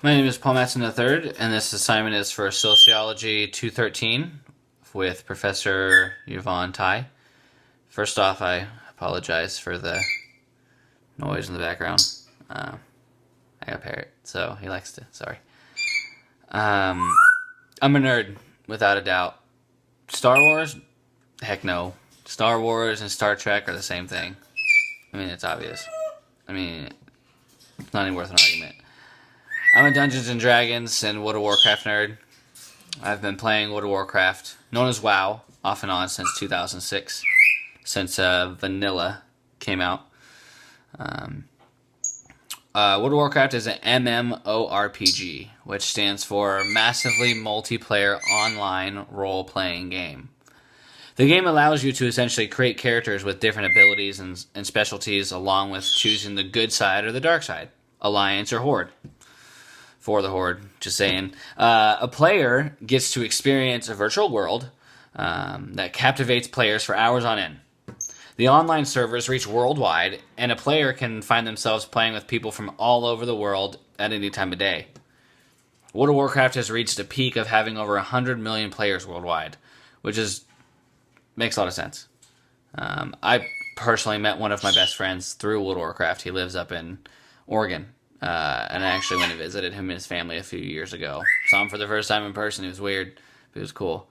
My name is Paul Matson III, and this assignment is for Sociology 213 with Professor Yvonne Tai. First off, I apologize for the noise in the background. I got a parrot, so he likes to, sorry. I'm a nerd, without a doubt. Star Wars? Heck no. Star Wars and Star Trek are the same thing. I mean, it's obvious. I mean, it's not even worth an argument. I'm a Dungeons & Dragons and World of Warcraft nerd. I've been playing World of Warcraft, known as WoW, off and on since 2006, since Vanilla came out. World of Warcraft is an MMORPG, which stands for Massively Multiplayer Online Role-Playing Game. The game allows you to essentially create characters with different abilities and specialties, along with choosing the good side or the dark side, Alliance or Horde. For the Horde, just saying. A player gets to experience a virtual world that captivates players for hours on end. The online servers reach worldwide, and a player can find themselves playing with people from all over the world at any time of day. World of Warcraft has reached a peak of having over 100 million players worldwide, which makes a lot of sense. I personally met one of my best friends through World of Warcraft. He lives up in Oregon. And I actually went and visited him and his family a few years ago. Saw him for the first time in person. It was weird, but it was cool.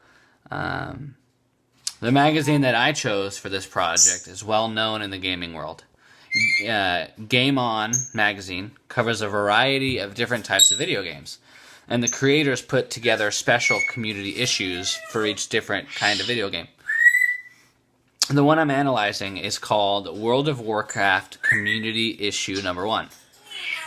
The magazine that I chose for this project is well known in the gaming world. Game On magazine covers a variety of different types of video games. And the creators put together special community issues for each different kind of video game. The one I'm analyzing is called World of Warcraft Community Issue Number 1.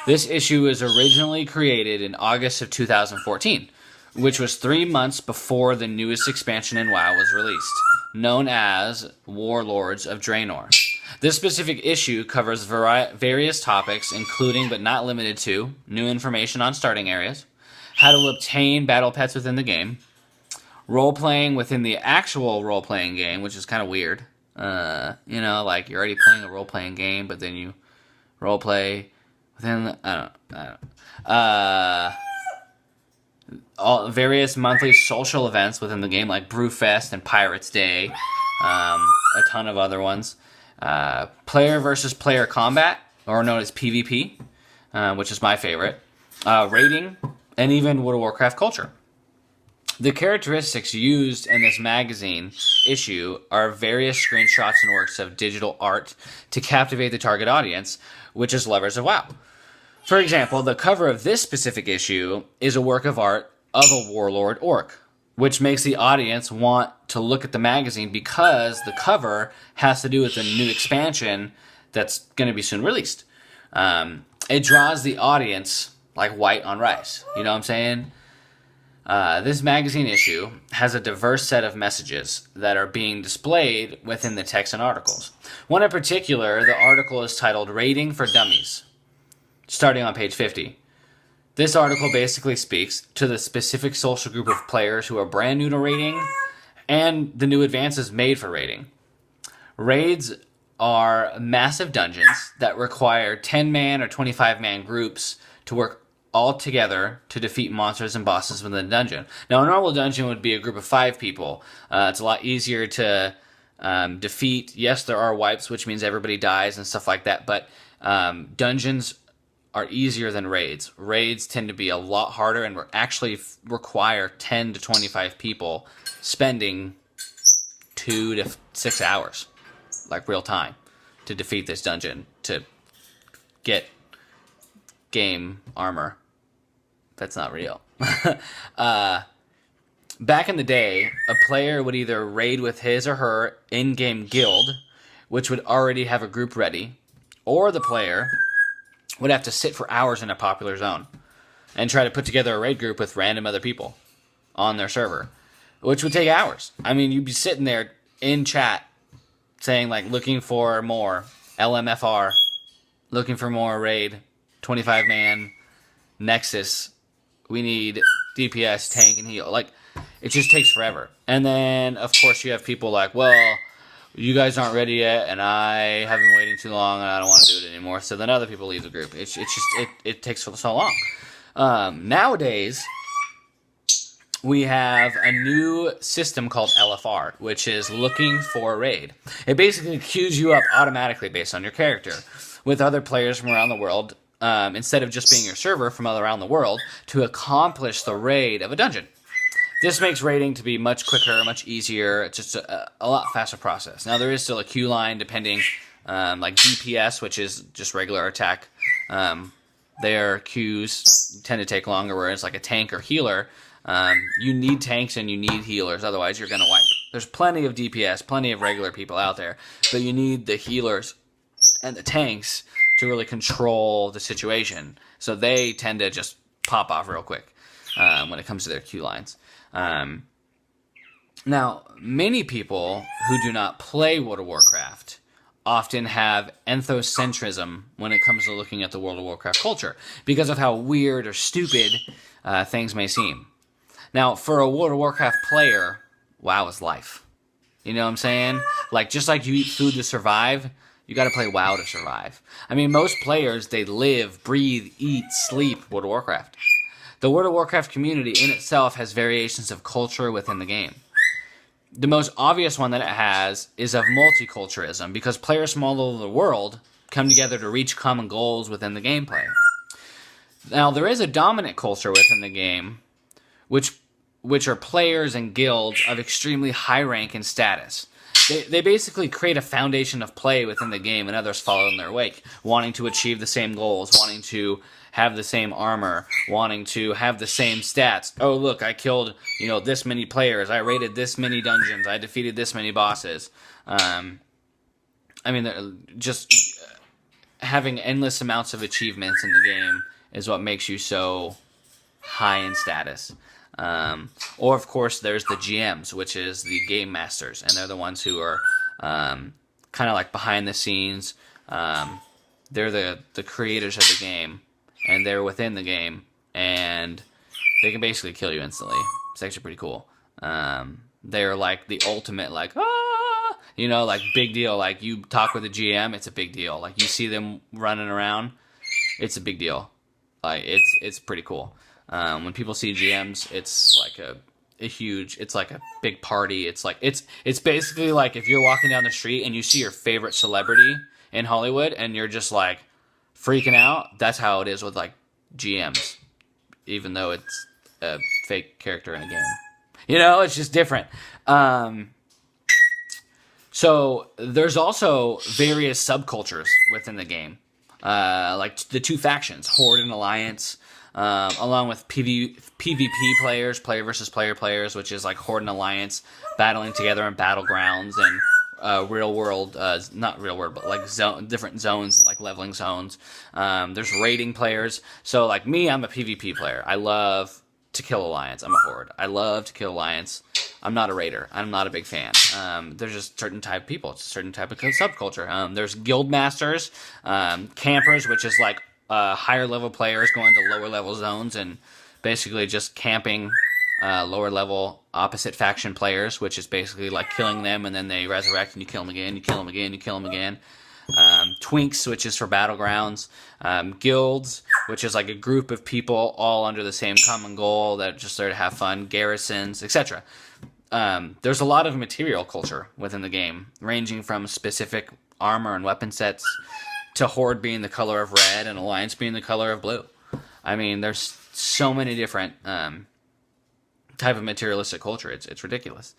This issue was originally created in August of 2014, which was 3 months before the newest expansion in WoW was released, known as Warlords of Draenor. This specific issue covers various topics, including but not limited to new information on starting areas, how to obtain battle pets within the game, role-playing within the actual role-playing game, which is kind of weird. Like you're already playing a role-playing game, but then you role-play within all various monthly social events within the game, like Brewfest and Pirates Day, a ton of other ones. Player versus player combat, or known as PvP, which is my favorite. Rating, and even World of Warcraft culture. The characteristics used in this magazine issue are various screenshots and works of digital art to captivate the target audience, which is lovers of WoW. For example, the cover of this specific issue is a work of art of a warlord orc, which makes the audience want to look at the magazine because the cover has to do with the new expansion that's going to be soon released. It draws the audience like white on rice. You know what I'm saying? This magazine issue has a diverse set of messages that are being displayed within the text and articles. One in particular, the article is titled Rating for Dummies, starting on page 50. This article basically speaks to the specific social group of players who are brand new to raiding and the new advances made for raiding. Raids are massive dungeons that require 10-man or 25-man groups to work all together to defeat monsters and bosses within the dungeon. Now, a normal dungeon would be a group of 5 people. It's a lot easier to defeat. Yes, there are wipes, which means everybody dies and stuff like that, but dungeons are easier than raids. Raids tend to be a lot harder and actually require 10 to 25 people spending 2 to 6 hours, like real time, to defeat this dungeon, to get game armor. That's not real. Back in the day, a player would either raid with his or her in-game guild, which would already have a group ready, or the player would have to sit for hours in a popular zone and try to put together a raid group with random other people on their server, which would take hours. I mean, you'd be sitting there in chat saying, like, looking for more LMFR, looking for more raid, 25-man, Nexus, we need DPS, tank, and heal. Like, it just takes forever. And then, of course, you have people like, well, you guys aren't ready yet, and I have been waiting too long, and I don't want to do it anymore. So then other people leave the group. It takes so long. Nowadays, we have a new system called LFR, which is looking for a raid. It basically queues you up automatically based on your character with other players from around the world, instead of just being your server from around the world, to accomplish the raid of a dungeon. This makes raiding to be much quicker, much easier. It's just a lot faster process. Now, there is still a queue line depending, like DPS, which is just regular attack. Their queues tend to take longer, whereas like a tank or healer, you need tanks and you need healers, otherwise you're going to wipe. There's plenty of DPS, plenty of regular people out there, but you need the healers and the tanks to really control the situation. So they tend to just pop off real quick when it comes to their queue lines. Now, many people who do not play World of Warcraft often have ethnocentrism when it comes to looking at the World of Warcraft culture because of how weird or stupid things may seem. Now, for a World of Warcraft player, WoW is life. You know what I'm saying? Like, just like you eat food to survive, you got to play WoW to survive. I mean, most players, they live, breathe, eat, sleep World of Warcraft. The World of Warcraft community in itself has variations of culture within the game. The most obvious one that it has is of multiculturalism, because players from all over the world come together to reach common goals within the gameplay. Now, there is a dominant culture within the game, which are players and guilds of extremely high rank and status. They basically create a foundation of play within the game, and others follow in their wake, wanting to achieve the same goals, wanting to have the same armor, wanting to have the same stats. Oh, look, I killed, this many players. I raided this many dungeons. I defeated this many bosses. Just having endless amounts of achievements in the game is what makes you so high in status. Or, of course, there's the GMs, which is the game masters, and they're the ones who are kind of like behind the scenes. They're the creators of the game, and they're within the game, and they can basically kill you instantly. It's actually pretty cool. They're like the ultimate, like, big deal. Like, you talk with a GM, it's a big deal. Like, you see them running around, it's a big deal. Like, it's pretty cool. When people see GMs, it's like it's like a big party. It's basically like if you're walking down the street and you see your favorite celebrity in Hollywood and you're just like freaking out. That's how it is with like GMs, even though it's a fake character in a game. It's just different. So there's also various subcultures within the game, like the two factions, Horde and Alliance. Along with PvP players, player versus player players, which is like Horde and Alliance battling together in battlegrounds and real world, not real world, but like different zones, like leveling zones. There's raiding players. So like me, I'm a PvP player. I love to kill Alliance. I'm a Horde. I love to kill Alliance. I'm not a raider. I'm not a big fan. There's just certain type of people. It's a certain type of subculture. There's guild masters, campers, which is like higher level players going to lower level zones and basically just camping lower level opposite faction players, which is basically like killing them and then they resurrect and you kill them again, you kill them again, you kill them again. Twinks, which is for battlegrounds. Guilds, which is like a group of people all under the same common goal that just there to have fun. Garrisons, etc. There's a lot of material culture within the game, ranging from specific armor and weapon sets to Horde being the color of red and Alliance being the color of blue. I mean, there's so many different type of materialistic culture. It's ridiculous.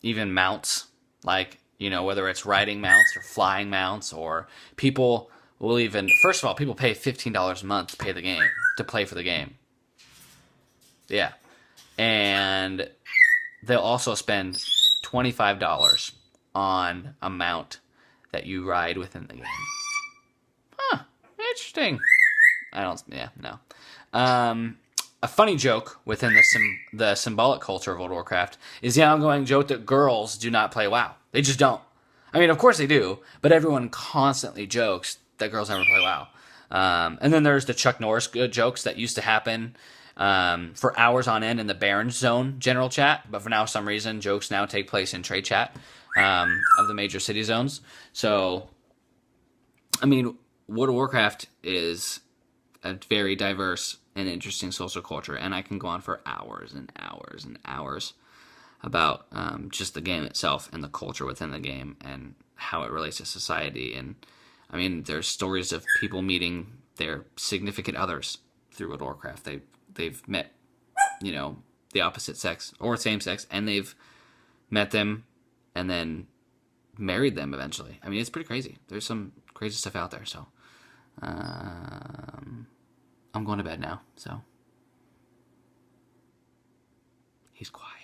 Even mounts, like, whether it's riding mounts or flying mounts, or people will even, first of all, people pay $15 a month to play for the game. Yeah. And they'll also spend $25 on a mount that you ride within the game. Interesting. No. A funny joke within the symbolic culture of World of Warcraft is the ongoing joke that girls do not play WoW. They just don't. I mean, of course they do, but everyone constantly jokes that girls never play WoW. And then there's the Chuck Norris jokes that used to happen for hours on end in the Barons Zone general chat, but for now, some reason, jokes now take place in trade chat of the major city zones. So, I mean, World of Warcraft is a very diverse and interesting social culture, and I can go on for hours and hours and hours about just the game itself and the culture within the game and how it relates to society. And I mean, there's stories of people meeting their significant others through World of Warcraft. They've met, the opposite sex or same sex, and they've met them and then married them eventually. I mean, it's pretty crazy. There's some crazy stuff out there. So I'm going to bed now. So he's quiet.